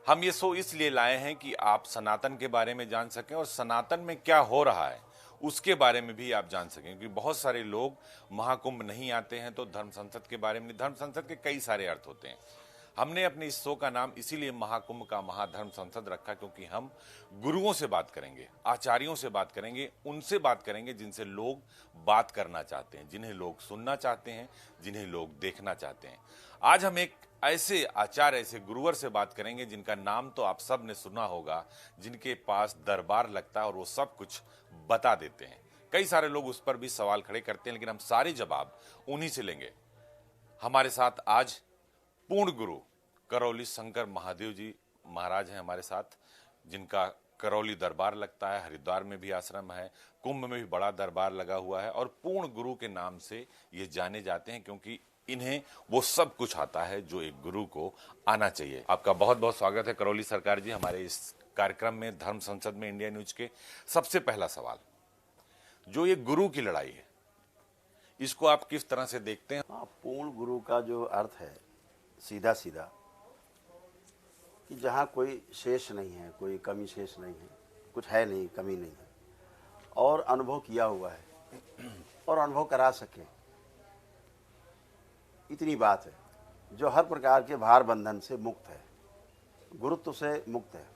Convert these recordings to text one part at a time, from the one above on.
हम ये शो इसलिए लाए हैं कि आप सनातन के बारे में जान सकें और सनातन में क्या हो रहा है उसके बारे में भी आप जान सकें, क्योंकि बहुत सारे लोग महाकुंभ नहीं आते हैं तो धर्म संसद के बारे में, धर्म संसद के कई सारे अर्थ होते हैं। हमने अपने इस शो का नाम इसीलिए महाकुंभ का महाधर्म संसद रखा क्योंकि हम गुरुओं से बात करेंगे, आचार्यों से बात करेंगे, उनसे बात करेंगे जिनसे लोग बात करना चाहते हैं, जिन्हें लोग सुनना चाहते हैं, जिन्हें लोग देखना चाहते हैं। आज हम एक ऐसे आचार्य, ऐसे गुरुवर से बात करेंगे जिनका नाम तो आप सब ने सुना होगा, जिनके पास दरबार लगता है और वो सब कुछ बता देते हैं। कई सारे लोग उस पर भी सवाल खड़े करते हैं, लेकिन हम सारे जवाब उन्हीं से लेंगे। हमारे साथ आज पूर्ण गुरु करौली शंकर महादेव जी महाराज हैं हमारे साथ, जिनका करौली दरबार लगता है, हरिद्वार में भी आश्रम है, कुंभ में भी बड़ा दरबार लगा हुआ है और पूर्ण गुरु के नाम से ये जाने जाते हैं क्योंकि इन्हें वो सब कुछ आता है जो एक गुरु को आना चाहिए। आपका बहुत बहुत स्वागत है करौली सरकार जी हमारे इस कार्यक्रम में, धर्म संसद में, इंडिया न्यूज के। सबसे पहला सवाल, जो ये गुरु की लड़ाई है इसको आप किस तरह से देखते हैं? पूर्ण गुरु का जो अर्थ है सीधा सीधा कि जहाँ कोई शेष नहीं है, कोई कमी शेष नहीं है, कुछ है नहीं, कमी नहीं है और अनुभव किया हुआ है और अनुभव करा सके, इतनी बात है। जो हर प्रकार के भार बंधन से मुक्त है, गुरुत्व से मुक्त है,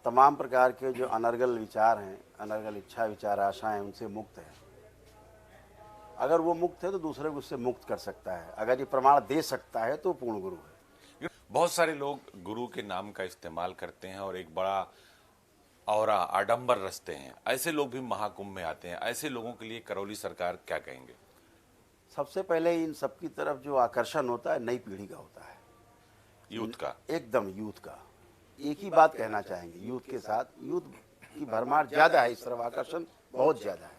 तमाम प्रकार के जो अनर्गल विचार हैं, अनर्गल इच्छा विचार आशाएं, उनसे मुक्त है। अगर वो मुक्त है तो दूसरे को उससे मुक्त कर सकता है। अगर ये प्रमाण दे सकता है तो पूर्ण गुरु है। बहुत सारे लोग गुरु के नाम का इस्तेमाल करते हैं और एक बड़ा औरा आडंबर रचते हैं। ऐसे लोग भी महाकुंभ में आते हैं। ऐसे लोगों के लिए करौली सरकार क्या कहेंगे? सबसे पहले इन सबकी तरफ जो आकर्षण होता है नई पीढ़ी का होता है, यूथ का, एकदम यूथ का। एक ही बात कहना चाहेंगे, यूथ के साथ, यूथ की भरमार ज्यादा है, इस तरफ आकर्षण बहुत ज्यादा है।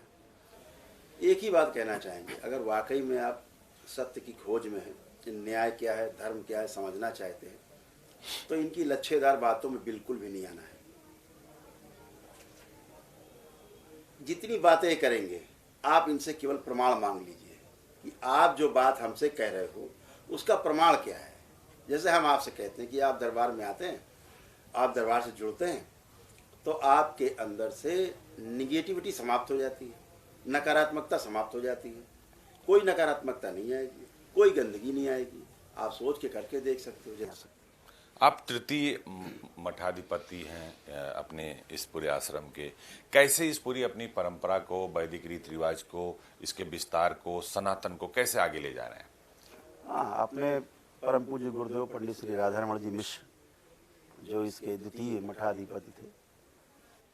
एक ही बात कहना चाहेंगे, अगर वाकई में आप सत्य की खोज में हैं, न्याय क्या है, धर्म क्या है समझना चाहते हैं, तो इनकी लच्छेदार बातों में बिल्कुल भी नहीं आना है। जितनी बातें करेंगे आप इनसे केवल प्रमाण मांग लीजिए कि आप जो बात हमसे कह रहे हो उसका प्रमाण क्या है। जैसे हम आपसे कहते हैं कि आप दरबार में आते हैं, आप दरबार से जुड़ते हैं, तो आपके अंदर से निगेटिविटी समाप्त हो जाती है, नकारात्मकता समाप्त हो जाती है। कोई नकारात्मकता नहीं आएगी, कोई गंदगी नहीं आएगी। आप सोच के करके देख सकते हो, जा सकते हो। आप तृतीय मठाधिपति हैं अपने इस पूरे आश्रम के। कैसे इस पूरी अपनी परंपरा को, वैदिक रीति रिवाज को, इसके विस्तार को, सनातन को कैसे आगे ले जा रहे हैं? हाँ, अपने परम पूज्य गुरुदेव पंडित श्री राधारमण जी मिश्र जो इसके द्वितीय मठाधिपति थे,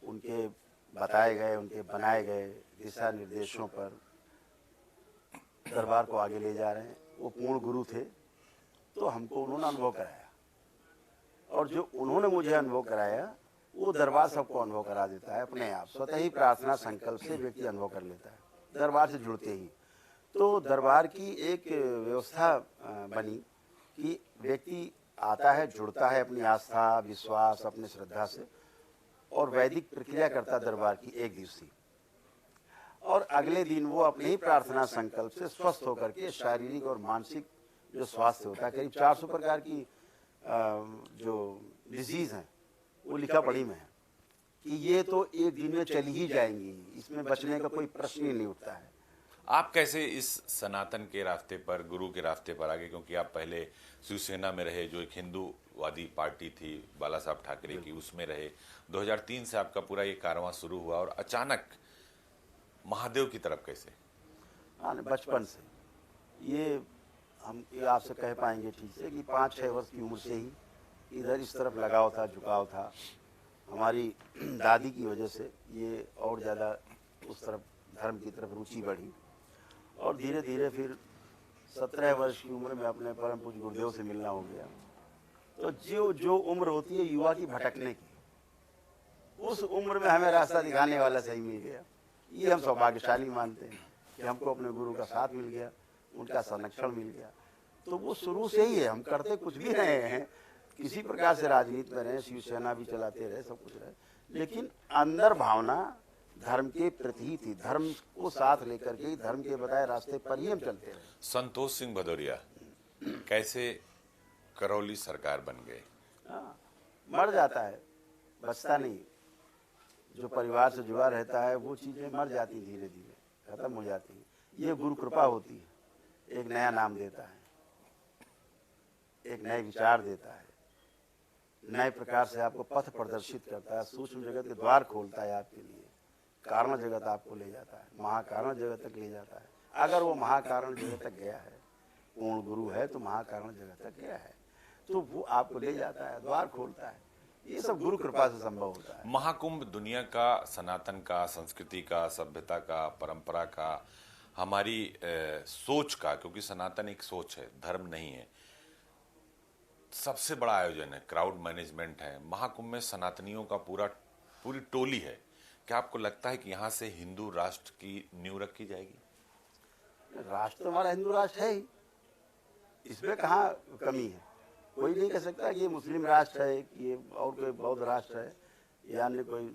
उनके बताए गए, उनके बनाए गए दिशा निर्देशों पर दरबार को आगे ले जा रहे हैं। वो पूर्ण गुरु थे तो हमको उन्होंने अनुभव कराया और जो उन्होंने मुझे अनुभव कराया वो दरबार सबको अनुभव करा देता है अपने आप। स्वतः ही प्रार्थना संकल्प से व्यक्ति अनुभव कर लेता है दरबार से जुड़ते ही। तो दरबार की एक व्यवस्था बनी कि व्यक्ति आता है, जुड़ता है अपनी आस्था, विश्वास, अपनी श्रद्धा से और वैदिक प्रक्रिया करता दरबार की एक दिवसीय, और अगले दिन वो अपने ही प्रार्थना संकल्प से स्वस्थ होकर के शारीरिक और मानसिक जो स्वास्थ्य होता है, करीब 400 प्रकार की जो डिजीज हैं वो लिखा पढ़ी में है कि ये तो एक दिन में चली ही जाएंगी, इसमें बचने का कोई प्रश्न ही नहीं उठता है। आप कैसे इस सनातन के रास्ते पर, गुरु के रास्ते पर आगे? क्योंकि आप पहले शिवसेना में रहे, जो एक हिंदूवादी पार्टी थी बाला साहब ठाकरे की, उसमें रहे। 2003 से आपका पूरा ये कारवां शुरू हुआ और अचानक महादेव की तरफ कैसे? हाँ, बचपन से ये हम आपसे कह पाएंगे ठीक से कि 5-6 वर्ष की उम्र से ही इधर इस तरफ लगाव था, झुकाव था। हमारी दादी की वजह से ये और ज़्यादा उस तरफ धर्म की तरफ रुचि बढ़ी और धीरे धीरे फिर 17 वर्ष की उम्र में अपने परम पूज्य गुरुदेव से मिलना हो गया। तो जो उम्र होती है युवा की भटकने की, उस उम्र में हमें रास्ता दिखाने वाला सही मिल गया। ये हम सौभाग्यशाली मानते हैं कि हमको अपने गुरु का साथ मिल गया, उनका संरक्षण मिल गया। तो वो शुरू से ही है, हम करते कुछ भी रहे हैं, किसी प्रकार से राजनीति में रहे, शिवसेना भी चलाते रहे, सब कुछ रहे, लेकिन अंदर भावना धर्म के प्रति ही थी। धर्म को साथ लेकर के, धर्म के बताए रास्ते पर ही हम चलते रहे। संतोष सिंह भदौरिया कैसे करौली सरकार बन गए? हाँ, मर जाता है, बचता नहीं। जो परिवार से जुड़ा रहता है वो चीज़ें मर जाती धीरे धीरे, खत्म हो जाती हैं। ये गुरु कृपा होती है, एक नया नाम देता है, एक नए विचार देता है, नए प्रकार से आपको पथ प्रदर्शित करता है, सूक्ष्म जगत के द्वार खोलता है आपके लिए, कारण जगत आपको ले जाता है, महाकारण जगत तक ले जाता है। अगर वो महाकारण जगत तक गया है, पूर्ण गुरु है तो महाकारण जगत तक गया है, तो वो आपको ले जाता है, द्वार खोलता है। ये सब गुरु कृपा से संभव होता है। महाकुंभ दुनिया का, सनातन का, संस्कृति का, सभ्यता का, परंपरा का, हमारी सोच का, क्योंकि सनातन एक सोच है, धर्म नहीं है, सबसे बड़ा आयोजन है, क्राउड मैनेजमेंट है। महाकुंभ में सनातनियों का पूरी टोली है। क्या आपको लगता है कि यहाँ से हिंदू राष्ट्र की नींव रखी जाएगी? राष्ट्र तो हमारा हिंदू राष्ट्र है ही, इसमें कहाँ कमी है। कोई नहीं कह सकता कि ये मुस्लिम राष्ट्र है, कि ये और कोई बौद्ध राष्ट्र है, या अन्य कोई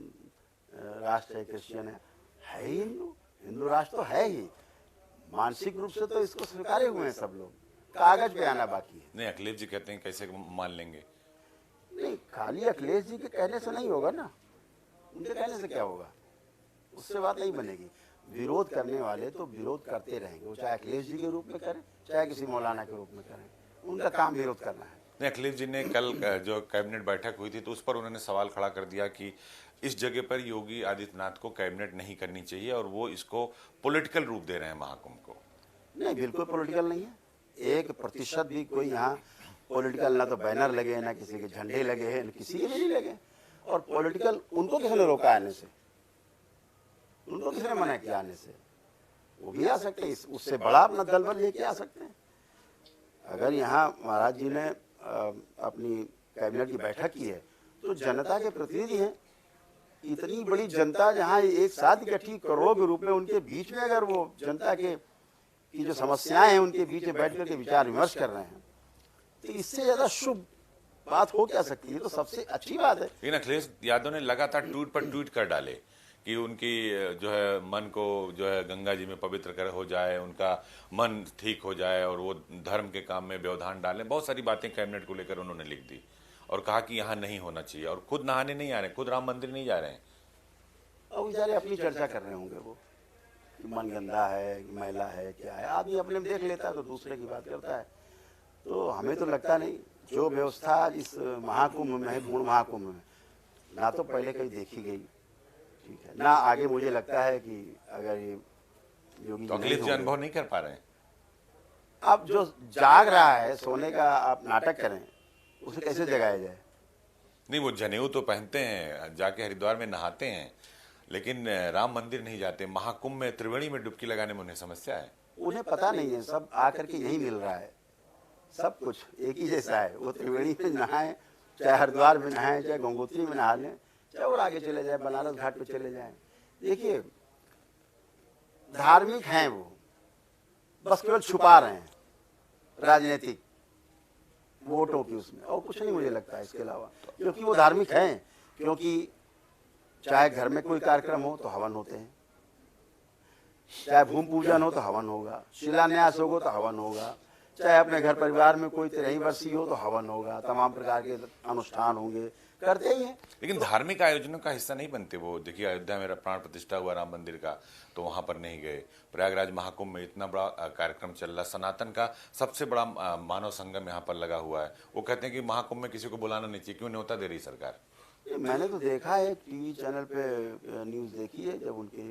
राष्ट्र है, क्रिश्चियन है ही हिंदू। हिंदू राष्ट्र तो है ही, मानसिक रूप से तो इसको स्वीकारे हुए हैं सब लोग, कागज पे आना बाकी है। नहीं, अखिलेश जी कहते हैं कैसे मान लेंगे? नहीं, खाली अखिलेश जी के कहने से नहीं होगा ना, उनके कहने से क्या होगा, उससे बात नहीं बनेगी। विरोध करने वाले तो विरोध करते रहेंगे, वो चाहे अखिलेश जी के रूप में करें, चाहे किसी मौलाना के रूप में करें, उनका काम विरोध करना है। नहीं, अखिलेश जी ने कल जो कैबिनेट बैठक हुई थी तो उस पर उन्होंने सवाल खड़ा कर दिया कि इस जगह पर योगी आदित्यनाथ को कैबिनेट नहीं करनी चाहिए और वो इसको पॉलिटिकल रूप दे रहे हैं महाकुंभ को। नहीं, बिल्कुल पॉलिटिकल नहीं है। 1% भी कोई यहाँ पॉलिटिकल, ना तो बैनर लगे, ना किसी के झंडे लगे हैं, किसी के भी नहीं लगे। और पॉलिटिकल उनको किसने रोका आने से, उनको किसने मना किया आने से? वो भी आ सकते हैं, उससे बड़ा अपना दल बल लेके आ सकते हैं। अगर यहाँ महाराज जी ने अपनी कैबिनेट की बैठक की है तो जनता के प्रतिनिधि हैं, इतनी बड़ी जनता जहाँ एक साथ इकट्ठी करोड़ों के रूप में, उनके बीच में अगर वो जनता के की जो समस्याएं हैं उनके बीच में बैठ करके विचार विमर्श कर रहे हैं, तो इससे ज्यादा शुभ बात हो क्या सकती है? तो सबसे अच्छी बात है। लेकिन अखिलेश यादव ने लगातार ट्वीट पर ट्वीट कर डाले कि उनकी जो है मन को जो है गंगा जी में पवित्र कर हो जाए, उनका मन ठीक हो जाए और वो धर्म के काम में व्यवधान डालें। बहुत सारी बातें कैबिनेट को लेकर उन्होंने लिख दी और कहा कि यहाँ नहीं होना चाहिए, और खुद नहाने नहीं आ रहे, खुद राम मंदिर नहीं जा रहे हैं। और बेचारे अपनी चर्चा कर रहे होंगे वो, कि मन गंदा है, मैला है, क्या है। आदमी अपने में देख लेता है तो दूसरे की बात करता है। तो हमें तो लगता नहीं, जो व्यवस्था इस महाकुंभ में है, पूर्ण महाकुंभ में, ना तो पहले कहीं देखी गई, ठीक है, ना आगे मुझे लगता है कि अगर ये योगी तो अखिलेश जी अनुभव नहीं कर पा रहे हैं। अब जो जाग रहा है, सोने का आप नाटक करें, उसे कैसे जगाया जाए? नहीं, वो जनेऊ तो पहनते हैं, जाके हरिद्वार में नहाते हैं, लेकिन राम मंदिर नहीं जाते। महाकुंभ में त्रिवेणी में डुबकी लगाने में उन्हें समस्या है। उन्हें पता नहीं है, सब आकर के यही मिल रहा है, सब कुछ एक ही जैसा है। वो त्रिवेणी में नहाए, चाहे हरिद्वार में नहाए, चाहे गंगोत्री में नहा लें, चाहे और आगे चले जाए, बनारस घाट पे चले जाएं। देखिए, धार्मिक हैं वो, बस केवल छुपा रहे हैं राजनीतिक वोटों की उसमें, और कुछ नहीं मुझे लगता है इसके अलावा। क्योंकि वो धार्मिक हैं, क्योंकि चाहे घर में कोई कार्यक्रम हो तो हवन होते हैं, चाहे भूमि पूजन हो तो हवन होगा, शिलान्यास होगा तो हवन होगा, चाहे अपने घर परिवार में कोई 13वीं वर्षी हो तो हवन होगा, तमाम प्रकार के अनुष्ठान होंगे, करते ही हैं। लेकिन धार्मिक आयोजनों का हिस्सा नहीं बनते वो। देखिए, अयोध्या में प्राण प्रतिष्ठा हुआ राम मंदिर का, तो वहां पर नहीं गए। प्रयागराज महाकुंभ में इतना बड़ा कार्यक्रम चल रहा, सनातन का सबसे बड़ा मानव संगम यहाँ पर लगा हुआ है। वो कहते हैं कि महाकुंभ में किसी को बुलाना नहीं चाहिए, क्यों न्योता दे रही सरकार? मैंने तो देखा है, टीवी चैनल पे न्यूज़ देखी है, जब उनके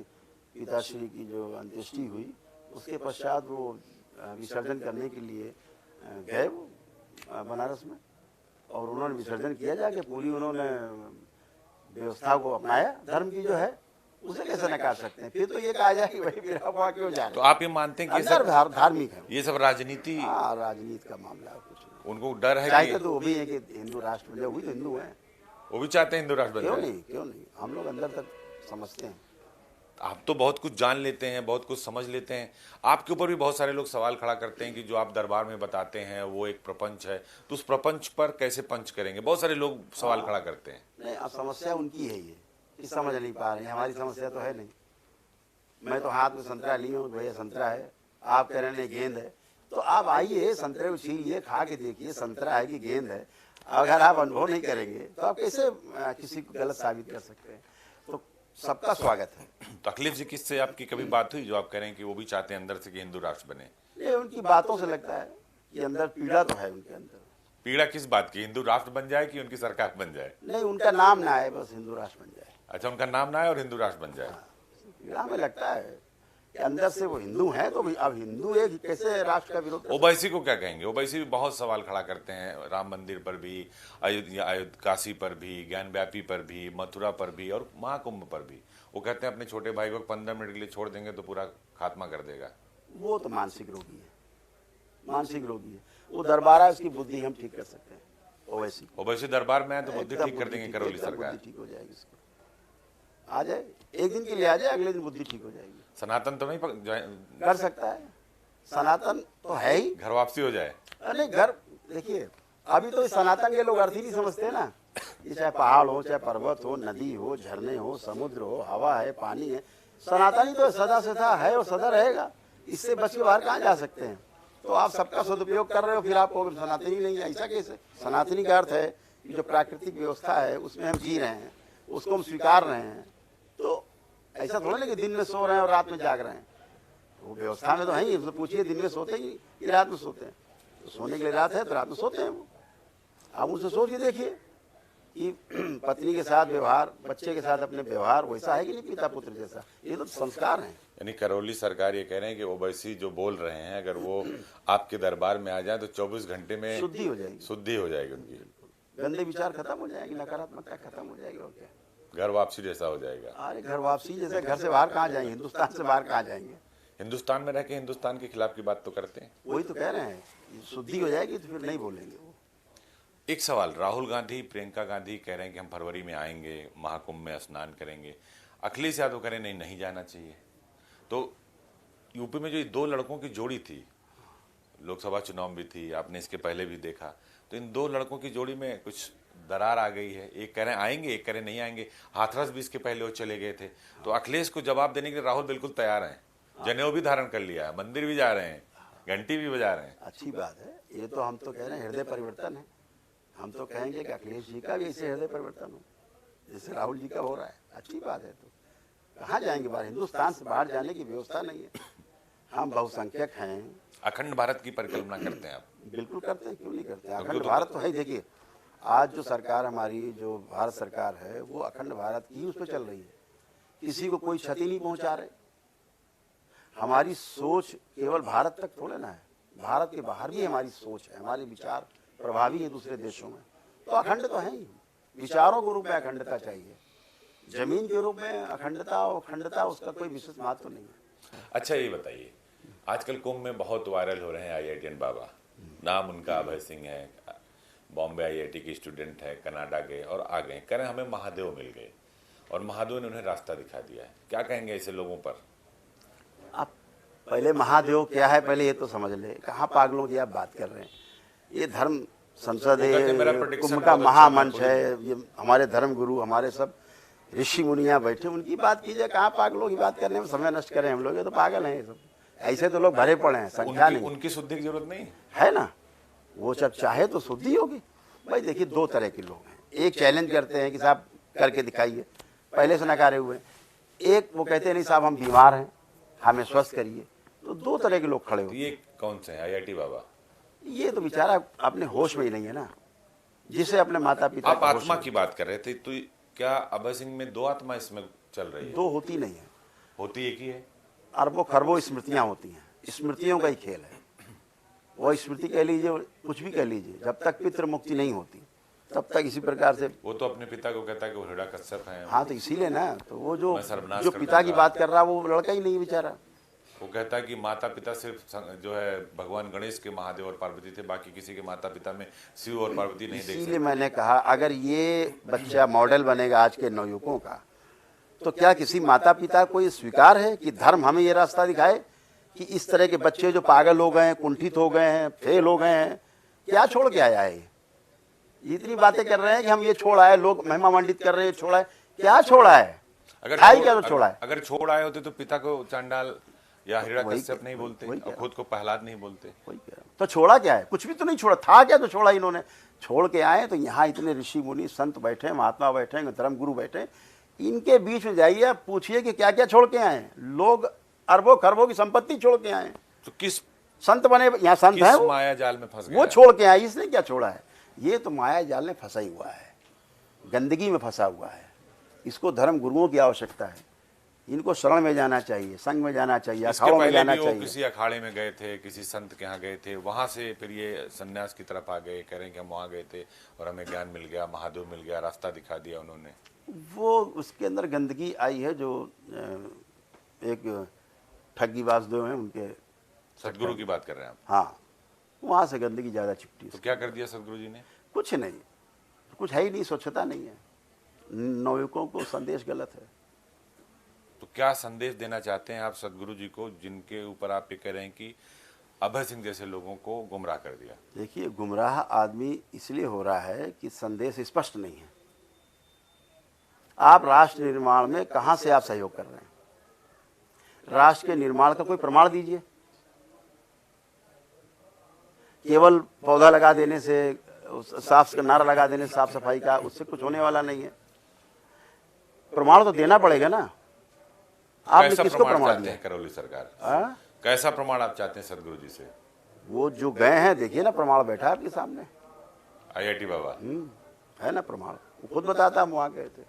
पिताश्री की जो अंत्येष्टि हुई, उसके पश्चात वो विसर्जन करने के लिए गए वो बनारस में, और उन्होंने विसर्जन किया जाके, पूरी उन्होंने व्यवस्था को अपनाया धर्म की जो है, उसे कैसे नकार सकते हैं? फिर तो ये कहा जाए कि भाई मेरा हुआ क्यों जा रहे? तो आप ये मानते हैं कि ये सब धार्मिक है, ये सब राजनीति? हाँ, राजनीति का मामला है, कुछ नहीं। उनको डर है चाहते कि तो वो भी है कि हिंदू राष्ट्र बने, वो भी तो हिंदू है, वो भी चाहते हैं हिंदू राष्ट्र बन क्यों जाए? नहीं, क्यों नहीं, हम लोग अंदर तक समझते हैं। आप तो बहुत कुछ जान लेते हैं, बहुत कुछ समझ लेते हैं। आपके ऊपर भी बहुत सारे लोग सवाल खड़ा करते हैं कि जो आप दरबार में बताते हैं वो एक प्रपंच है, तो उस प्रपंच पर कैसे पंच करेंगे? बहुत सारे लोग सवाल खड़ा करते हैं। नहीं, अब समस्या उनकी है ये, कि समझ नहीं पा रहे हैं। हमारी समस्या तो है नहीं। मैं तो हाथ में संतरा ली हूँ, भैया संतरा है, आप कह रहे हैं गेंद है, तो आप आइए, संतरे को छीलिए, खा के देखिए संतरा है कि गेंद है। अगर आप अनुभव नहीं करेंगे तो आप कैसे किसी को गलत साबित कर सकते हैं। तो सबका स्वागत है। तो अखिलेश जी किससे आपकी कभी बात हुई जो आप कह रहे हैं कि वो भी चाहते हैं अंदर से कि हिंदू राष्ट्र बने? ये उनकी बातों से लगता है कि अंदर पीड़ा तो है उनके अंदर। पीड़ा किस बात की? हिंदू राष्ट्र बन जाए कि उनकी सरकार बन जाए? नहीं, उनका नाम ना आए, बस हिंदू राष्ट्र बन जाए। अच्छा, उनका नाम ना आए और हिंदू राष्ट्र बन जाए। पीड़ा हमें लगता है कि अंदर से वो हिंदू हैं, तो अब हिंदू एक कैसे राष्ट्र का विरोध कर ओवैसी को क्या कहेंगे? ओवैसी भी बहुत सवाल खड़ा करते हैं राम मंदिर पर भी, अयोध्या काशी पर भी, ज्ञानव्यापी पर भी, मथुरा पर भी और महाकुंभ पर भी। वो कहते हैं अपने छोटे भाई को 15 मिनट के लिए छोड़ देंगे तो पूरा खात्मा कर देगा। वो तो मानसिक रोगी है, मानसिक रोगी है। वो दरबार है, उसकी बुद्धि हम ठीक कर सकते हैं। ओवैसी दरबार में है तो बुद्धि एकदम ठीक कर देंगे करौली एकदम सरकार। बुद्धि ठीक हो जाएगी उसकी। आ जाए, एक दिन के लिए आ जाए, अगले दिन बुद्धि ठीक हो जाएगी। सनातन तो नहीं कर सकता है, सनातन तो है ही। घर वापसी हो जाए। अरे घर देखिए, अभी तो इस सनातन के लोग अर्थ ही नहीं समझते ना। ये चाहे पहाड़ हो, चाहे पर्वत हो, नदी हो, झरने हो, समुद्र हो, हवा है, पानी है, सनातनी तो सदा सदा है और सदा रहेगा। इससे बच के बाहर कहाँ जा सकते हैं? तो आप सबका सदुपयोग कर रहे हो, फिर आपको सनातनी नहीं है, ऐसा कैसे? सनातनी का अर्थ है कि जो प्राकृतिक व्यवस्था है उसमें हम जी रहे हैं, उसको हम स्वीकार रहे हैं। तो ऐसा थोड़ा ना कि दिन में सो रहे हैं और रात में जाग रहे हैं। वो व्यवस्था में तो है ही। उससे पूछिए दिन में सोते ही कि रात में सोते हैं? तो सोने के लिए रात है तो रात में सोते हैं वो। आप उनसे सोच के देखिए कि पत्नी के साथ व्यवहार, बच्चे के साथ अपने व्यवहार वैसा है कि नहीं पिता पुत्र जैसा? ये तो संस्कार हैं। यानी करौली सरकार ये कह रहे हैं कि ओवैसी जो बोल रहे हैं अगर वो आपके दरबार में आ जाए तो 24 घंटे में शुद्धि हो जाएगी, शुद्धि हो जाएगी उनकी, गंदे विचार खत्म हो जाएगी, नकारात्मकता खत्म हो जाएगी। और क्या, घर वापसी जैसा हो जाएगा। अरे घर वापसी जैसे, घर से बाहर कहाँ जाएंगे? हिंदुस्तान से बाहर कहाँ जाएंगे? हिंदुस्तान में रह के हिंदुस्तान के खिलाफ की बात तो करते हैं। वही तो कह रहे हैं, शुद्धि हो जाएगी तो फिर नहीं बोलेंगे वो। एक सवाल, राहुल गांधी, प्रियंका गांधी कह रहे हैं कि हम फरवरी में आएंगे, महाकुंभ में स्नान करेंगे। अखिलेश यादव कह रहे हैं नहीं जाना चाहिए। तो यूपी में जो ये दो लड़कों की जोड़ी थी, लोकसभा चुनाव भी थी, आपने इसके पहले भी देखा, तो इन दो लड़कों की जोड़ी में कुछ दरार आ गई है। एक कह रहे हैं आएंगे, एक कह रहे हैं नहीं आएंगे। हाथरस भी इसके पहले वो चले गए थे। तो अखिलेश को जवाब देने के लिए राहुल बिल्कुल तैयार हैं, जनेऊ भी धारण कर लिया है, मंदिर भी जा रहे हैं, घंटी भी बजा रहे हैं। अच्छी बात है। ये तो हम तो कह रहे हैं हृदय परिवर्तन है। हम तो कहेंगे कि अखिलेश जी का भी ऐसे हृदय परिवर्तन हो जैसे राहुल जी का हो रहा है। अच्छी बात है। तो कहाँ जाएंगे बाहर? हिंदुस्तान से बाहर जाने की व्यवस्था नहीं है। हम बहुसंख्यक हैं। अखंड भारत की परिकल्पना करते हैं आप? बिल्कुल करते हैं, क्यों नहीं करते हैं? अखंड भारत तो है। देखिए आज जो सरकार हमारी, जो भारत सरकार है, वो अखंड भारत की उस पर चल रही है। किसी को कोई क्षति नहीं पहुंचा रहे। हमारी सोच केवल भारत तक थोड़े ना है, भारत के बाहर भी हमारी सोच है, हमारे विचार प्रभावी है दूसरे देशों में। तो अखंड तो है ही। विचारों के रूप में अखंडता चाहिए, जमीन के रूप में अखंडता और अखंडता उसका कोई विशेष महत्व नहीं है। अच्छा ये बताइए, आजकल कुंभ में बहुत वायरल हो रहे हैं IITian बाबा। नाम उनका अभय सिंह है, बॉम्बे IIT के स्टूडेंट है, कनाडा गए और आ गए, कह रहे हमें महादेव मिल गए और महादेव ने उन्हें रास्ता दिखा दिया है। क्या कहेंगे ऐसे लोगों पर? आप पहले महादेव क्या है पहले ये तो समझ ले। कहाँ पागलों की आप बात कर रहे हैं? ये धर्म संसद है, कुंभ का महामंच है। ये हमारे धर्म गुरु, हमारे सब ऋषि मुनिया बैठे, उनकी बात कीजिए। कहाँ पागलों की बात करने में समय नष्ट करें हम लोग? ये तो पागल हैं ये सब। ऐसे तो लोग भरे पड़े हैं, संख्या नहीं। उनकी शुद्धि की जरूरत नहीं है ना? वो जब चाहे तो शुद्धि होगी। भाई देखिए, दो तरह के लोग हैं। एक चैलेंज करते हैं कि साहब करके दिखाइए, पहले से नकारे हुए। एक वो कहते हैं नहीं साहब हम बीमार हैं, हमें स्वस्थ करिए। तो दो तरह के लोग खड़े तो होते ये कौन से हैं IIT बाबा? ये तो बेचारा अपने होश में ही नहीं है ना, जिसे अपने माता पिता आप आत्मा की बात कर रहे थे, तो क्या अभय सिंह में दो आत्मा इसमें चल रही है? दो होती नहीं है, होती एक ही है। अरबों खरबों स्मृतियां होती हैं। स्मृतियों का ही खेल है। वो स्मृति कह लीजिए, कुछ भी कह लीजिए, जब तक पितृ मुक्ति नहीं होती तब तक इसी प्रकार से। वो तो अपने पिता को कहता है कि वो हिरण्यकश्यप हैं। हाँ तो इसीलिए ना, तो वो जो सर्वनाश जो कर पिता की दूंगा। बात कर रहा है वो लड़का ही नहीं बेचारा। वो कहता है कि माता पिता सिर्फ जो है भगवान गणेश के महादेव और पार्वती थे, बाकी किसी के माता पिता में शिव और पार्वती नहीं देख इसीलिए सकते। मैंने कहा अगर ये बच्चा मॉडल बनेगा आज के नवयुवकों का, तो क्या किसी माता पिता को ये स्वीकार है कि धर्म हमें ये रास्ता दिखाए कि इस तरह के बच्चे जो पागल हो गए हैं, कुंठित हो गए हैं, फेल हो गए हैं, क्या छोड़ के आया है? ये इतनी बातें कर रहे हैं कि हम ये छोड़ आए, लोग महिमा मंडित कर रहे हैं, छोड़ा है। क्या छोड़ा है? क्या तो छोड़ा है? अगर छोड़ आए होते तो पिता को चांडाल या हिरण्यकश्यप नहीं बोलते और खुद को प्रहलाद नहीं बोलते। तो छोड़ा क्या है? कुछ भी तो नहीं छोड़ा था। क्या तो छोड़ा इन्होंने? छोड़ के आए तो यहाँ इतने ऋषि मुनि संत बैठे, महात्मा बैठे, धर्म गुरु बैठे, इनके बीच में जाइए, आप पूछिए कि क्या क्या छोड़ के आए। लोग अरबों खरबों की संपत्ति छोड़ के आए, तो किस संत बने, यहाँ संत है, माया जाल में फंस गया वो छोड़ के आए। इसने क्या छोड़ा है? ये तो माया जाल में फंसा ही हुआ है, गंदगी में फंसा हुआ है। इसको धर्म गुरुओं की आवश्यकता है, इनको शरण में जाना चाहिए, संघ में जाना चाहिए, इसके अखाड़ों में पहले जाना भी वो चाहिए। किसी अखाड़े में गए थे, किसी संत के यहाँ गए थे, वहां से फिर ये सन्यास की तरफ आ गए, कह रहे हैं कि हम वहां गए थे और हमें ज्ञान मिल गया, महादेव मिल गया, रास्ता दिखा दिया उन्होंने। वो उसके अंदर गंदगी आई है, जो एक ठगीबाज दो हैं उनके, सदगुरु की बात कर रहे हैं आप? हाँ, वहाँ से गंदगी ज़्यादा चिपटी। तो क्या कर दिया सदगुरु जी ने? कुछ नहीं, कुछ है ही नहीं, स्वच्छता नहीं है, नवयुवकों को संदेश गलत है। तो क्या संदेश देना चाहते हैं आप सदगुरु जी को, जिनके ऊपर आप ये कह रहे हैं कि अभय सिंह जैसे लोगों को गुमराह कर दिया? देखिए, गुमराह आदमी इसलिए हो रहा है कि संदेश स्पष्ट नहीं है। आप राष्ट्र निर्माण में कहां से आप सहयोग कर रहे हैं? राष्ट्र के निर्माण का कोई प्रमाण दीजिए। केवल पौधा लगा देने से, साफ नारा लगा देने से साफ सफाई का, उससे कुछ होने वाला नहीं है। प्रमाण तो देना पड़ेगा ना। आपने किसको प्रमाण दिया? करौली सरकार कैसा प्रमाण आप चाहते हैं सदगुरु जी से? वो जो गए हैं, देखिए ना, प्रमाण बैठा है आपके सामने, IIT बाबा है ना प्रमाण, वो खुद बताता हम वहां गए थे।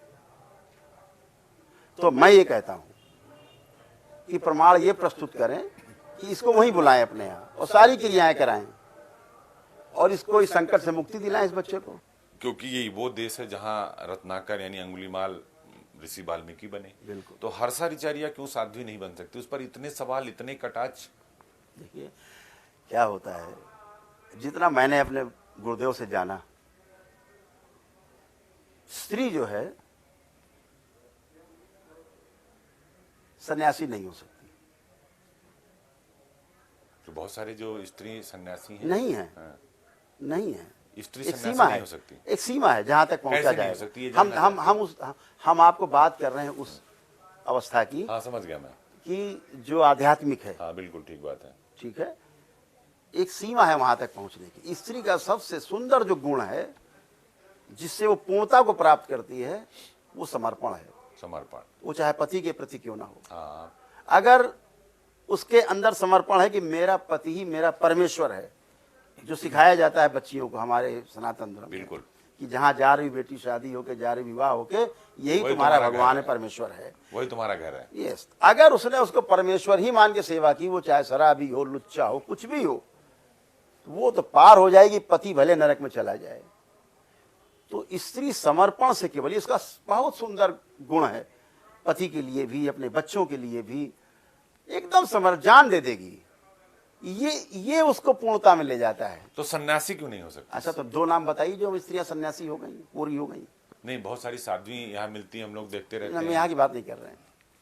तो मैं ये कहता हूं कि प्रमाण ये प्रस्तुत करें कि इसको वहीं बुलाएं अपने यहाँ और सारी क्रियाएं कराएं और इसको इस संकट से मुक्ति दिलाएं इस बच्चे को। क्योंकि ये वो देश है जहां रत्नाकर यानी अंगुलीमाल ऋषि वाल्मीकि बने। बिल्कुल। तो हर्षाचार्य क्यों साध्वी नहीं बन सकती? उस पर इतने सवाल, इतने कटाक्ष। देखिए क्या होता है, जितना मैंने अपने गुरुदेव से जाना, स्त्री जो है सन्यासी नहीं हो सकती। तो बहुत सारे जो स्त्री सन्यासी हैं नहीं है, हाँ। नहीं है, स्त्री एक सन्यासी सीमा नहीं है, हो सकती। एक सीमा है जहां तक पहुंचा नहीं हो सकती, ये जाएगा। हम आपको बात कर रहे हैं उस अवस्था की। हाँ, समझ गया मैं कि जो आध्यात्मिक है। हाँ, बिल्कुल ठीक बात है। ठीक है, एक सीमा है वहां तक पहुंचने की। स्त्री का सबसे सुंदर जो गुण है, जिससे वो पूर्णता को प्राप्त करती है, वो समर्पण है। समर्पण, वो चाहे पति के प्रति क्यों ना हो। हाँ। अगर उसके अंदर समर्पण है कि मेरा पति ही मेरा परमेश्वर है, जो सिखाया जाता है बच्चियों को हमारे सनातन धर्म में, बिल्कुल, कि जहां जा रही बेटी शादी होके, जा रही विवाह होके, यही तुम्हारा भगवान है, परमेश्वर है, वही तुम्हारा घर है। यस। अगर उसने उसको परमेश्वर ही मान के सेवा की, वो चाहे शराबी हो, लुच्चा हो, कुछ भी हो, तो वो तो पार हो जाएगी, पति भले नरक में चला जाए। तो स्त्री समर्पण से केवल, इसका बहुत सुंदर गुण है, पति के लिए भी, अपने बच्चों के लिए भी एकदम जान दे देगी। ये उसको पूर्णता में ले जाता है। तो सन्यासी क्यों नहीं हो सकती? अच्छा, तो दो नाम बताइए जो स्त्रियां सन्यासी हो गई, पूरी हो गई। नहीं, बहुत सारी साध्वी यहाँ मिलती हैं, हम लोग देखते रहते हम हैं। यहाँ की बात नहीं कर रहे हैं,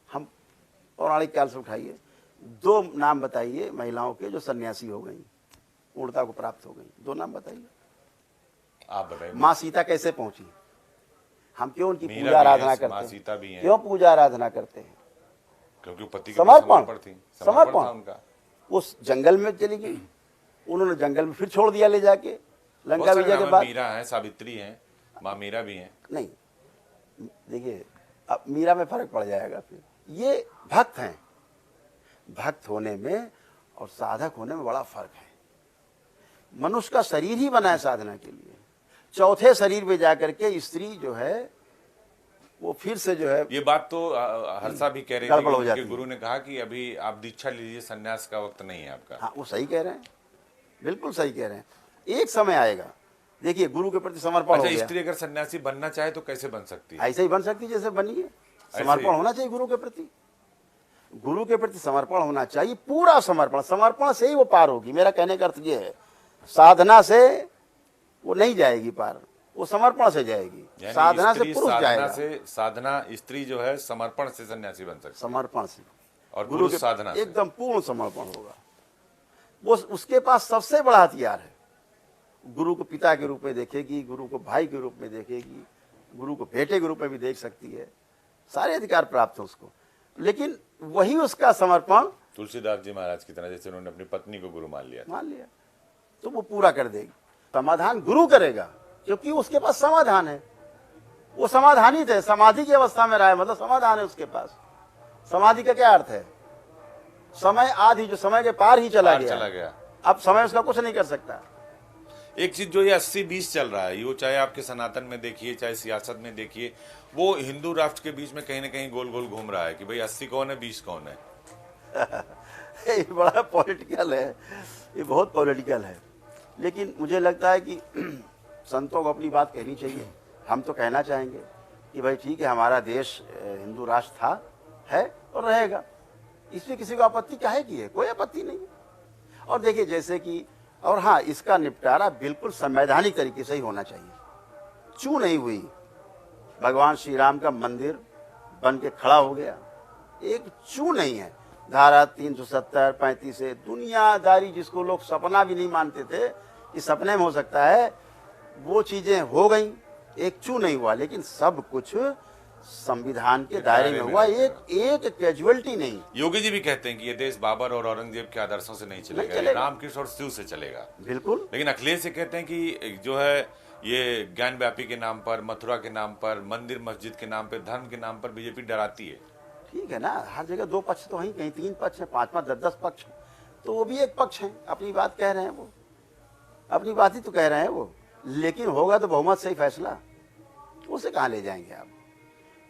हम पौराणिक काल से उठाइए। दो नाम बताइए महिलाओं के जो सन्यासी हो गई, पूर्णता को प्राप्त हो गई। दो नाम बताइए। आप बताइए। माँ सीता कैसे पहुंची? हम क्यों उनकी मीरा पूजा आराधना माँ करते हैं? सीता भी हैं। क्यों पूजा आराधना करते हैं? क्योंकि पति के समर्पण थी, समर्पण था उनका। उस जंगल में चली गई, उन्होंने जंगल में फिर छोड़ दिया ले जाके, लंका विजय के बाद। मीरा है, सावित्री है, माँ मीरा भी है। नहीं, देखिए अब मीरा में फर्क पड़ जाएगा। फिर ये भक्त हैं, भक्त होने में और साधक होने में बड़ा फर्क है। मनुष्य का शरीर ही बना है साधना के लिए, चौथे शरीर में जाकर के स्त्री जो है वो फिर से जो है, ये बात तो हर्षा भी कह रही थी गड़बड़ हो कि जाती उनके गुरु ने कहा कि अभी आप दीक्षा लीजिए, सन्यास का वक्त नहीं है आपका। हाँ वो सही कह रहे हैं, बिल्कुल सही कह रहे हैं। एक समय आएगा, देखिए गुरु के प्रति समर्पण हो गया। स्त्री अगर सन्यासी बनना चाहे तो कैसे बन सकती है? ऐसे ही बन सकती है जैसे बनी है। समर्पण होना चाहिए गुरु के प्रति, गुरु के प्रति समर्पण होना चाहिए, पूरा समर्पण। समर्पण से ही वो पार होगी। मेरा कहने का अर्थ ये है, साधना से वो नहीं जाएगी पार, वो समर्पण से जाएगी। साधना से पुरुष जाएगा। साधना स्त्री जो है समर्पण से सन्यासी बन सकती है, समर्पण से। और गुरु के साधना से एकदम पूर्ण समर्पण होगा। वो उसके पास सबसे बड़ा हथियार है। गुरु को पिता के रूप में देखेगी, गुरु को भाई के रूप में देखेगी, गुरु को बेटे के रूप में भी देख सकती है। सारे अधिकार प्राप्त है उसको, लेकिन वही उसका समर्पण तुलसीदास जी महाराज की तरह, जैसे उन्होंने अपनी पत्नी को गुरु मान लिया, तो वो पूरा कर देगी। समाधान गुरु करेगा। क्योंकि उसके पास समाधान है। वो समाधानी थे, समाधि की अवस्था में रहा है, मतलब समाधान है उसके पास। समाधि का क्या अर्थ है? समय आदि, जो समय के पार ही चला गया। अब समय उसका कुछ नहीं कर सकता। एक चीज जो ये 80-20 चल रहा है, वो चाहे आपके सनातन में देखिए, चाहे सियासत में देखिए, वो हिंदू राष्ट्र के बीच में कहीं ना कहीं गोल गोल घूम रहा है कि भाई 80 कौन है, 20 कौन है। ये बड़ा पॉलिटिकल है, ये बहुत पॉलिटिकल है। लेकिन मुझे लगता है कि संतों को अपनी बात कहनी चाहिए। हम तो कहना चाहेंगे कि भाई ठीक है, हमारा देश हिंदू राष्ट्र था, है और रहेगा। इसमें किसी को आपत्ति काहे की है? कोई आपत्ति नहीं है। और देखिए जैसे कि, और हाँ, इसका निपटारा बिल्कुल संवैधानिक तरीके से ही होना चाहिए। चू नहीं हुई, भगवान श्री राम का मंदिर बन के खड़ा हो गया, एक चू नहीं है। धारा 370, 35 से दुनियादारी, जिसको लोग सपना भी नहीं मानते थे कि सपने में हो सकता है, वो चीजें हो गई, एक चू नहीं हुआ। लेकिन सब कुछ संविधान के दायरे में हुआ, एक कैजुअलिटी नहीं। योगी जी भी कहते हैं कि ये देश बाबर और औरंगजेब के आदर्शों से नहीं चलेगा, रामकृष्ण और शिव से चलेगा। बिल्कुल। लेकिन अखिलेश से कहते हैं कि जो है ये ज्ञान व्यापी के नाम पर, मथुरा के नाम पर, मंदिर मस्जिद के नाम पर, धर्म के नाम पर बीजेपी डराती है। ठीक है ना, हर जगह दो पक्ष तो हैं, कहीं 3 पक्ष है, 5-5, 10-10 पक्ष है, तो वो भी एक पक्ष है, अपनी बात कह रहे हैं, वो अपनी बात ही तो कह रहे हैं वो। लेकिन होगा तो बहुमत से ही फैसला, उसे कहाँ ले जाएंगे आप?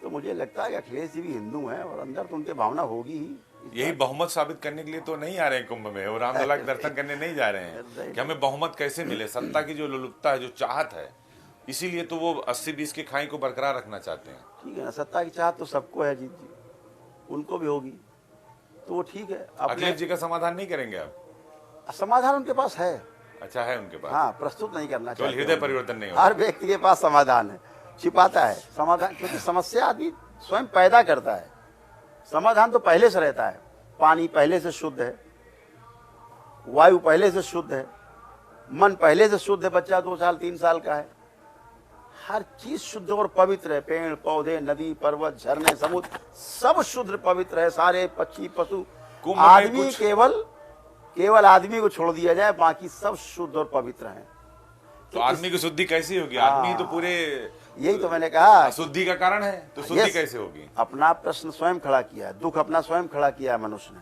तो मुझे लगता है कि अखिलेश जी भी हिंदू हैं और अंदर तो उनके भावना होगी ही। यही बहुमत साबित करने के लिए तो नहीं आ रहे हैं कुंभ में, और रामलला के दर्शन करने नहीं जा रहे हैं कि हमें बहुमत कैसे मिले। सत्ता की जो लोलुपता है, जो चाहत है, इसीलिए तो वो 80-20 की खाई को बरकरार रखना चाहते हैं। ठीक है ना, सत्ता की चाहत तो सबको है जीत जी, उनको भी होगी, तो वो ठीक है। अखिलेश जी का समाधान नहीं करेंगे आप? समाधान उनके पास है। अच्छा, है उनके पास? हाँ, प्रस्तुत नहीं करना चाहिए। हृदय परिवर्तन नहीं होगा। हर व्यक्ति के पास समाधान है, छिपाता है समाधान, क्योंकि समस्या आदमी स्वयं पैदा करता है। समाधान तो पहले से रहता है। पानी पहले से शुद्ध है, वायु पहले से शुद्ध है, मन पहले से शुद्ध है, बच्चा 2 साल 3 साल का है, हर चीज शुद्ध और पवित्र है। पेड़ पौधे, नदी पर्वत, झरने, समुद्र, सब शुद्ध पवित्र है। सारे पक्षी पशु, आदमी केवल आदमी को छोड़ दिया जाए, बाकी सब शुद्ध और पवित्र हैं। तो आदमी की शुद्धि कैसी होगी? आदमी तो पूरे, यही तो मैंने कहा, शुद्धि का कारण है, तो शुद्धि कैसे होगी? अपना प्रश्न स्वयं खड़ा किया है, दुख अपना स्वयं खड़ा किया है मनुष्य ने।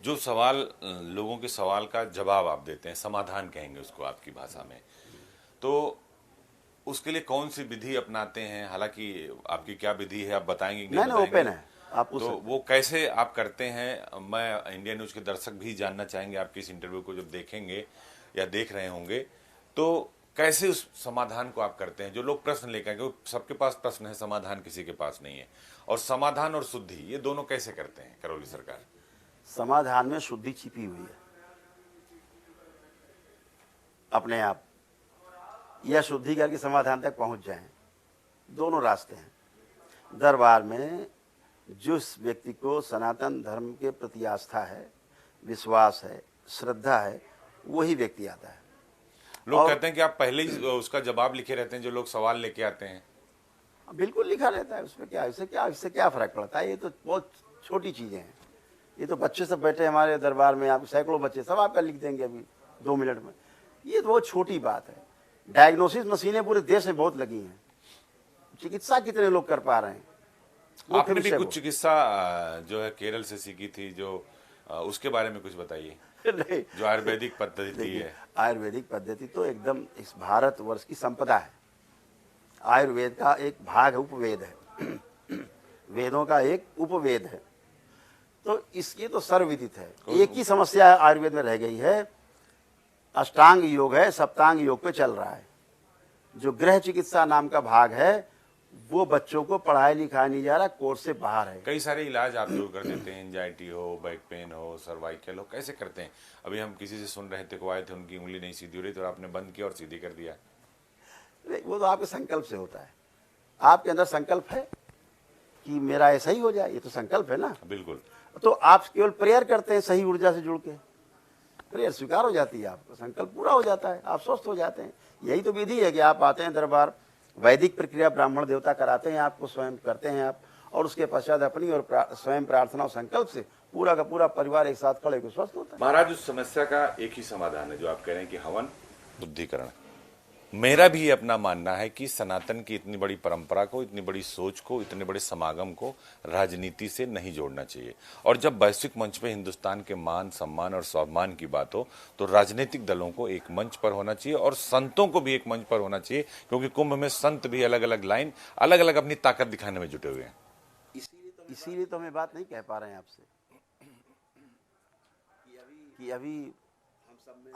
जो सवाल, लोगों के सवाल का जवाब आप देते हैं, समाधान कहेंगे उसको आपकी भाषा में, तो उसके लिए कौन सी विधि अपनाते हैं? हालांकि आपकी क्या विधि है आप बताएंगे? नहीं, ओपन है, आप तो वो कैसे आप करते हैं? मैं इंडिया न्यूज के दर्शक भी जानना चाहेंगे, आपके इस इंटरव्यू को जब देखेंगे या देख रहे होंगे, तो कैसे उस समाधान को आप करते हैं? जो लोग प्रश्न लेकर आएंगे, सबके पास प्रश्न है, समाधान किसी के पास नहीं है, और समाधान और शुद्धि, ये दोनों कैसे करते हैं करौली सरकार? समाधान में शुद्धि छिपी हुई है अपने आप, या शुद्धि करके समाधान तक पहुंच जाएं, दोनों रास्ते हैं। दरबार में जिस व्यक्ति को सनातन धर्म के प्रति आस्था है, विश्वास है, श्रद्धा है, वही व्यक्ति आता है। लोग कहते हैं कि आप पहले ही उसका जवाब लिखे रहते हैं, जो लोग सवाल लेके आते हैं। बिल्कुल लिखा रहता है, उसमें क्या, इससे क्या फर्क पड़ता है? ये तो बहुत छोटी चीजें हैं। ये तो बच्चे सब बैठे हमारे दरबार में, आप सैकड़ों बच्चे सब आपका लिख देंगे अभी 2 मिनट में। ये तो बहुत छोटी बात है। डायग्नोसिस मशीनें पूरे देश में बहुत लगी हैं, चिकित्सा कितने लोग कर पा रहे हैं? आपने भी कुछ चिकित्सा जो है केरल से सीखी थी, जो उसके बारे में कुछ बताइए। नहीं, जो आयुर्वेदिक पद्धति है। आयुर्वेदिक पद्धति तो एकदम इस भारतवर्ष की संपदा है। आयुर्वेद का एक भाग है, उपवेद है, वेदों का एक उपवेद है, तो इसकी तो सर्वविदित है। एक ही समस्या आयुर्वेद में रह गई है, अष्टांग योग है, सप्तांग योग पे चल रहा है। जो गृह चिकित्सा नाम का भाग है, वो बच्चों को पढ़ाई लिखाया नहीं जा रहा, कोर्स से बाहर है। कई सारे इलाज आप लोग कर देते हैं, एंजाइटी हो, बैक पेन हो, सर्वाइकल हो, कैसे करते हैं? अभी हम किसी से सुन रहे थे को आए थे, उनकी उंगली नहीं सीधी हो रही, तो आपने बंद किया और सीधी कर दिया। वो तो आपके संकल्प से होता है। आपके अंदर संकल्प है कि मेरा ऐसा ही हो जाए, ये तो संकल्प है ना। बिल्कुल। तो आप केवल प्रेयर करते हैं सही ऊर्जा से जुड़ के, प्रेयर स्वीकार हो जाती है, आपका संकल्प पूरा हो जाता है, आप स्वस्थ हो जाते हैं। यही तो विधि है कि आप आते हैं दरबार, वैदिक प्रक्रिया ब्राह्मण देवता कराते हैं आपको, स्वयं करते हैं आप, और उसके पश्चात अपनी और स्वयं प्रार्थना और संकल्प से पूरा का पूरा परिवार एक साथ खड़े होकर स्वस्थ होता है। महाराज, उस समस्या का एक ही समाधान है जो आप कह रहे हैं कि हवन, शुद्धिकरण। मेरा भी अपना मानना है कि सनातन की इतनी बड़ी परंपरा को, इतनी बड़ी सोच को, इतने बड़े समागम को राजनीति से नहीं जोड़ना चाहिए। और जब वैश्विक मंच पे हिंदुस्तान के मान, सम्मान और स्वाभिमान की बात हो तो राजनीतिक दलों को एक मंच पर होना चाहिए और संतों को भी एक मंच पर होना चाहिए, क्योंकि कुंभ में संत भी अलग अलग लाइन, अलग अलग अपनी ताकत दिखाने में जुटे हुए हैं। इसीलिए तो हम ये बात नहीं कह पा रहे हैं आपसे कि अभी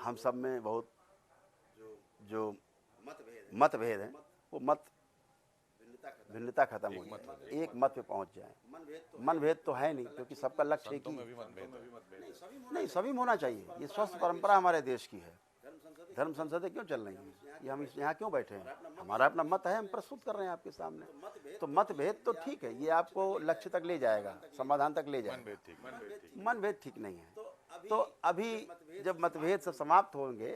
हम सब में बहुत जो मतभेद है वो भिन्नता खत्म हो जाए, एक मत पे पहुंच जाए। मनभेद तो है नहीं, क्योंकि सबका लक्ष्य एक ही नहीं, सभी में होना चाहिए। ये स्वस्थ परंपरा हमारे देश की है। धर्म संसदें क्यों चल रही हैं? ये हम यहाँ क्यों बैठे हैं? हमारा अपना मत है, हम प्रस्तुत कर रहे हैं आपके सामने। तो मतभेद तो ठीक है, ये आपको लक्ष्य तक ले जाएगा, समाधान तक ले जाएगा। मनभेद ठीक नहीं है। तो अभी जब मतभेद सब समाप्त होंगे,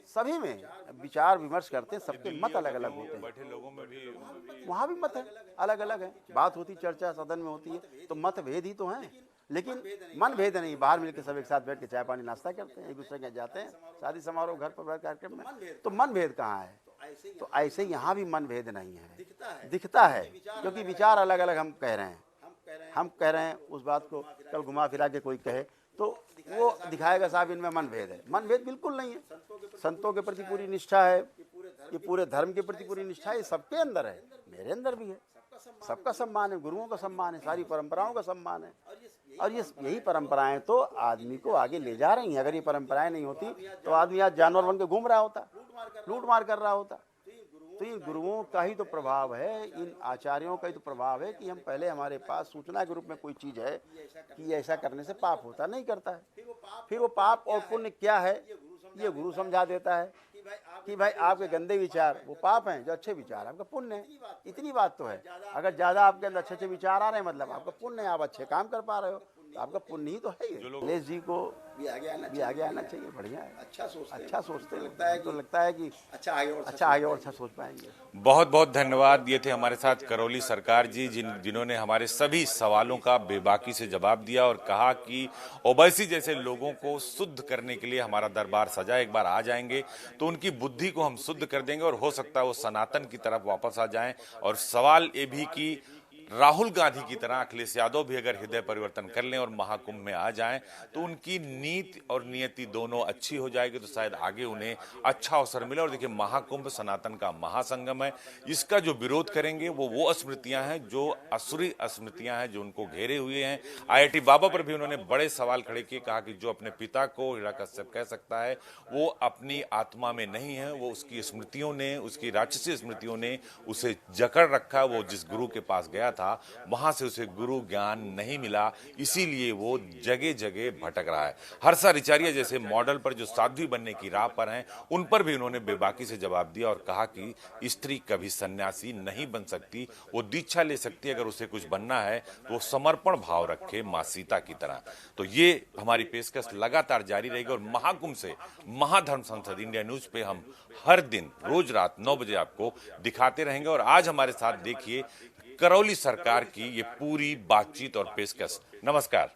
सभी में विचार विमर्श करते हैं, सबके मत अलग अलग होते हैं। बैठे लोगों में भी वहाँ भी मत है, अलग अलग है, बात होती, चर्चा सदन में होती है, तो मतभेद ही तो हैं। लेकिन मन भेद नहीं, बाहर मिलकर सब एक साथ बैठ के चाय पानी नाश्ता करते हैं, एक दूसरे के जाते हैं, शादी समारोह, घर पर कार्यक्रम में, तो मन भेद कहाँ है? तो ऐसे यहाँ भी मन भेद नहीं है, दिखता है, क्योंकि विचार अलग अलग हम कह रहे हैं उस बात को कल घुमा फिरा के कोई कहे तो वो दिखाएगा साहब इनमें मन भेद है। मन भेद बिल्कुल नहीं है। संतों के प्रति पूरी निष्ठा है, ये पूरे धर्म के प्रति पूरी निष्ठा है, ये सबके अंदर है, मेरे अंदर भी है। सबका सम्मान है, गुरुओं का सम्मान है, सारी परंपराओं का सम्मान है। और यही परंपराएं तो आदमी को आगे ले जा रही हैं। अगर ये परंपराएं नहीं होती तो आदमी आज जानवर बन के घूम रहा होता, लूट मार कर रहा होता। तो इन गुरुओं का ही तो प्रभाव है, इन आचार्यों का ही तो प्रभाव है कि हम पहले हमारे पास सूचना के रूप में कोई चीज़ है कि ऐसा करने से पाप होता, नहीं करता है। फिर वो पाप और पुण्य क्या है ये गुरु समझा देता है कि भाई आपके गंदे विचार वो पाप हैं, जो अच्छे विचार आपका पुण्य है। इतनी बात तो है। अगर ज़्यादा आपके अंदर अच्छे अच्छे विचार आ रहे हैं, मतलब आपका पुण्य है, आप अच्छे काम कर पा रहे हो, तो आपका पुण्य ही तो है। नीलेश जी को भी आगे आना चाहिए। बढ़िया है, अच्छा सोचते लगता है कि अच्छा आगे और अच्छा सोच पाएंगे। बहुत बहुत धन्यवाद। ये थे हमारे साथ करौली सरकार जी, जिन्होंने हमारे सभी सवालों का बेबाकी से जवाब दिया और कहा कि ओवैसी जैसे लोगों को शुद्ध करने के लिए हमारा दरबार सजा, एक बार आ जाएंगे तो उनकी बुद्धि को हम शुद्ध कर देंगे और हो सकता है वो सनातन की तरफ वापस आ जाएं। और सवाल ये भी कि राहुल गांधी की तरह अखिलेश यादव भी अगर हृदय परिवर्तन कर लें और महाकुंभ में आ जाएं तो उनकी नीति और नियति दोनों अच्छी हो जाएगी, तो शायद आगे उन्हें अच्छा अवसर मिले। और देखिए, महाकुंभ सनातन का महासंगम है। इसका जो विरोध करेंगे वो स्मृतियां हैं, जो असुरी स्मृतियां हैं, जो उनको घेरे हुए हैं। IIT बाबा पर भी उन्होंने बड़े सवाल खड़े किए, कहा कि जो अपने पिता को हिरण्यकश्यप कह सकता है वो अपनी आत्मा में नहीं है, वो उसकी स्मृतियों ने, उसकी राक्षसी स्मृतियों ने उसे जकड़ रखा। वो जिस गुरु के पास गया था वहां से उसे गुरु ज्ञान नहीं मिला, इसीलिए वो जगह जगह भटक रहा है। हर्षा रिचारिया जैसे मॉडल पर जो साध्वी बनने की राह पर हैं, उन पर भी उन्होंने बेबाकी से जवाब दिया और कहा कि स्त्री कभी सन्यासी नहीं बन सकती, वो दीक्षा ले सकती है। अगर उसे कुछ बनना है तो वो समर्पण भाव रखे मां सीता की तरह। तो ये हमारी पेशकश लगातार जारी रहेगी और महाकुंभ से महाधर्म संसद इंडिया न्यूज पे हम हर दिन रोज रात 9 बजे आपको दिखाते रहेंगे। और आज हमारे साथ देखिए करौली सरकार की ये पूरी बातचीत और पेशकश। नमस्कार।